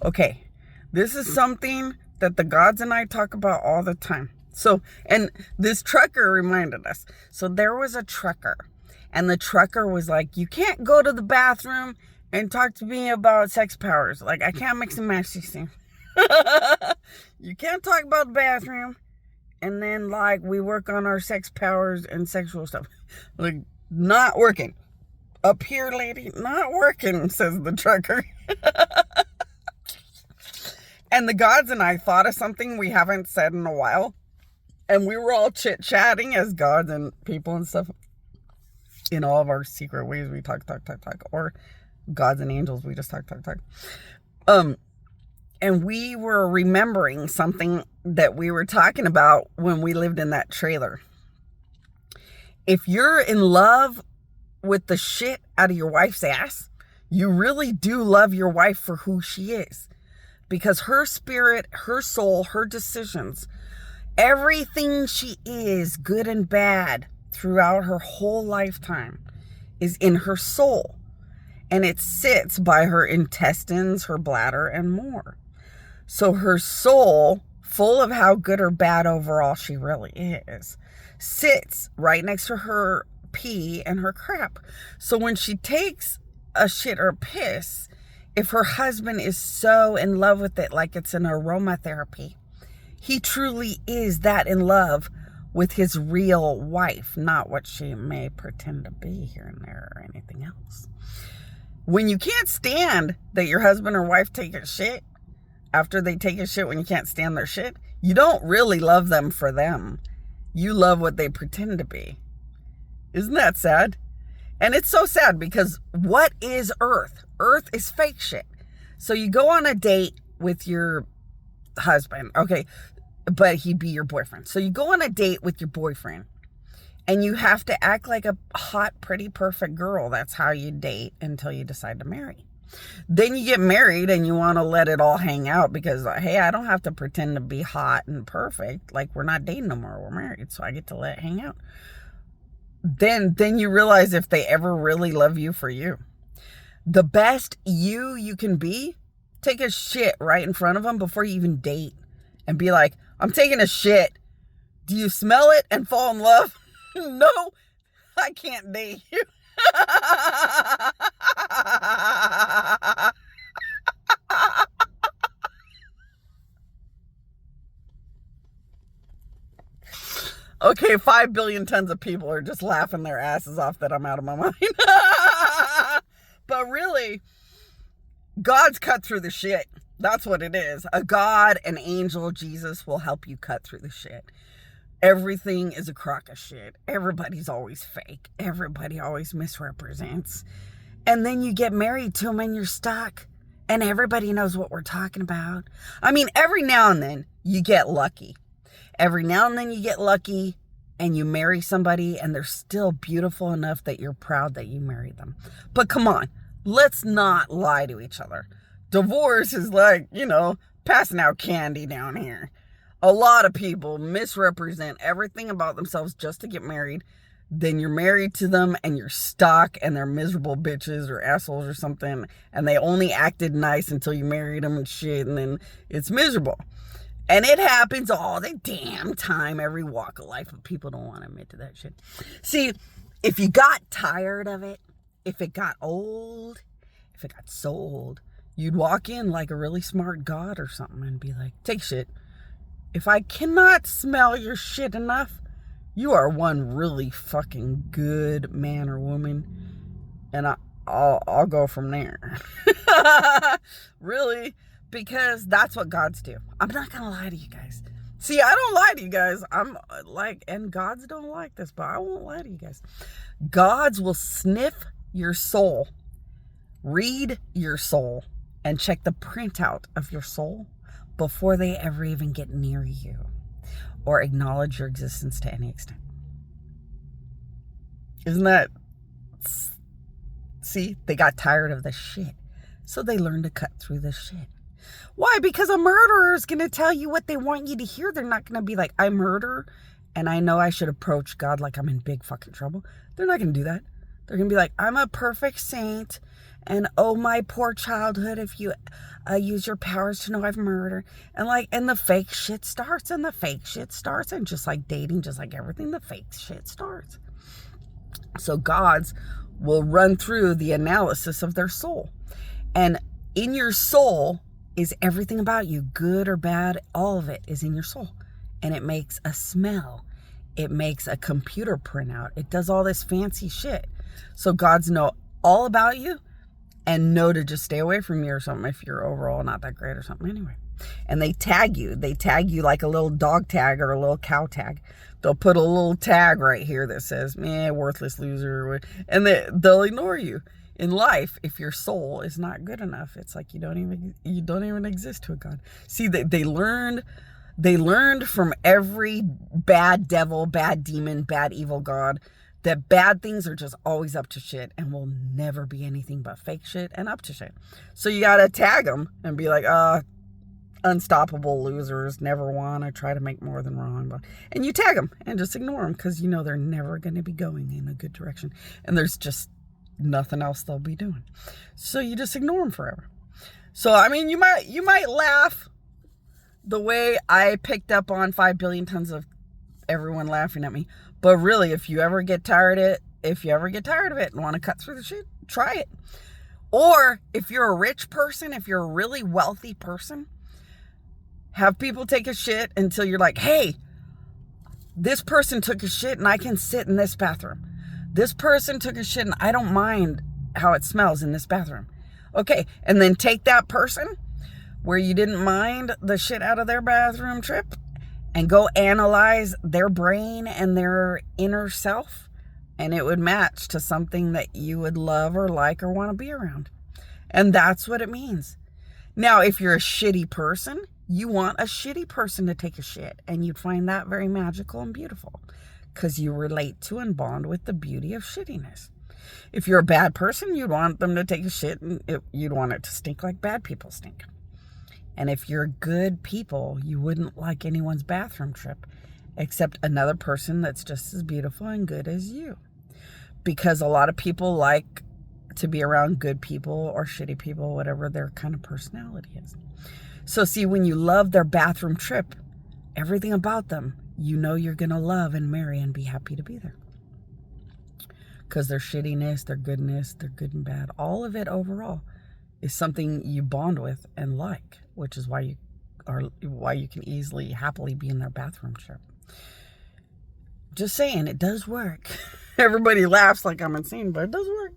Okay, this is something that the gods and I talk about all the time. So, and this trucker reminded us. So there was a trucker, and the trucker was like, you can't go to the bathroom and talk to me about sex powers. Like, I can't mix and match these things. You can't talk about the bathroom and then, like, we work on our sex powers and sexual stuff. Like, not working. Up here, lady, not working, says the trucker. And the gods and I thought of something we haven't said in a while. And we were all chit-chatting as gods and people and stuff. In all of our secret ways, we talk. Or gods and angels, we just talk. And we were remembering something that we were talking about when we lived in that trailer. If you're in love with the shit out of your wife's ass, you really do love your wife for who she is. Because her spirit, her soul, her decisions, everything she is, good and bad, throughout her whole lifetime, is in her soul. And it sits by her intestines, her bladder, and more. So her soul, full of how good or bad overall she really is, sits right next to her pee and her crap. So when she takes a shit or a piss, if her husband is so in love with it, like it's an aromatherapy, he truly is that in love with his real wife, not what she may pretend to be here and there or anything else. When you can't stand that your husband or wife take a shit, after they take a shit when you can't stand their shit, you don't really love them for them. You love what they pretend to be. Isn't that sad? And it's so sad because what is Earth? Earth is fake shit. So you go on a date with your husband, okay, but he'd be your boyfriend. So you go on a date with your boyfriend and you have to act like a hot, pretty, perfect girl. That's how you date until you decide to marry. Then you get married and you want to let it all hang out because, hey, I don't have to pretend to be hot and perfect. Like, we're not dating no more. We're married, so I get to let it hang out. Then you realize if they ever really love you for you. The best you can be, take a shit right in front of them before you even date. And be like, I'm taking a shit. Do you smell it and fall in love? No, I can't date you. Okay, 5 billion tons of people are just laughing their asses off that I'm out of my mind. But really, God's cut through the shit. That's what it is. A God, an angel, Jesus will help you cut through the shit. Everything is a crock of shit. Everybody's always fake. Everybody always misrepresents. And then you get married to them and you're stuck. And everybody knows what we're talking about. I mean, every now and then you get lucky. Every now and then you get lucky and you marry somebody and they're still beautiful enough that you're proud that you married them. But come on, let's not lie to each other. Divorce is like, passing out candy down here. A lot of people misrepresent everything about themselves just to get married. Then you're married to them and you're stuck and they're miserable bitches or assholes or something. And they only acted nice until you married them and shit. And then it's miserable. And it happens all the damn time, every walk of life, but people don't want to admit to that shit. See, if you got tired of it, if it got old, if it got so old, you'd walk in like a really smart god or something and be like, take shit. If I cannot smell your shit enough, you are one really fucking good man or woman, and I'll go from there. Really. Because that's what gods do. I'm not going to lie to you guys. See, I don't lie to you guys. I'm like, and gods don't like this, but I won't lie to you guys. Gods will sniff your soul, read your soul, and check the printout of your soul before they ever even get near you or acknowledge your existence to any extent. Isn't that... See, they got tired of the shit. So they learned to cut through the shit. Why? Because a murderer is going to tell you what they want you to hear. They're not going to be like, I murder, and I know I should approach God like I'm in big fucking trouble. They're not going to do that. They're going to be like, I'm a perfect saint, And oh, my poor childhood, if you use your powers to know I've murdered. And the fake shit starts, and the fake shit starts. And just like dating, just like everything, the fake shit starts. So gods will run through the analysis of their soul. And in your soul is everything about you, good or bad, all of it is in your soul. And it makes a smell. It makes a computer printout. It does all this fancy shit. So gods know all about you and know to just stay away from you or something if you're overall not that great or something anyway. And they tag you. They tag you like a little dog tag or a little cow tag. They'll put a little tag right here that says, worthless loser. And they'll ignore you. In life, if your soul is not good enough, it's like you don't even exist to a god. See, they learned from every bad devil, bad demon, bad evil god that bad things are just always up to shit and will never be anything but fake shit and up to shit. So you gotta tag them and be like, unstoppable losers, never want to try to make more than wrong. And you tag them and just ignore them because you know they're never going to be going in a good direction. And there's just nothing else they'll be doing. So you just ignore them forever. So, I mean, you might laugh the way I picked up on 5 billion tons of everyone laughing at me. But really, if you ever get tired of it and want to cut through the shit, try it. Or if you're a rich person, if you're a really wealthy person, have people take a shit until you're like, hey, this person took a shit and I can sit in this bathroom. This person took a shit and I don't mind how it smells in this bathroom. Okay, and then take that person where you didn't mind the shit out of their bathroom trip and go analyze their brain and their inner self, and it would match to something that you would love or like or want to be around. And that's what it means. Now, if you're a shitty person, you want a shitty person to take a shit, and you'd find that very magical and beautiful because you relate to and bond with the beauty of shittiness. If you're a bad person, you'd want them to take a shit and you'd want it to stink like bad people stink. And if you're good people, you wouldn't like anyone's bathroom trip except another person that's just as beautiful and good as you. Because a lot of people like to be around good people or shitty people, whatever their kind of personality is. So see, when you love their bathroom trip, everything about them, you know you're going to love and marry and be happy to be there. Because their shittiness, their goodness, their good and bad, all of it overall is something you bond with and like, which is why you can easily, happily be in their bathroom trip. Just saying, it does work. Everybody laughs like I'm insane, but it does work.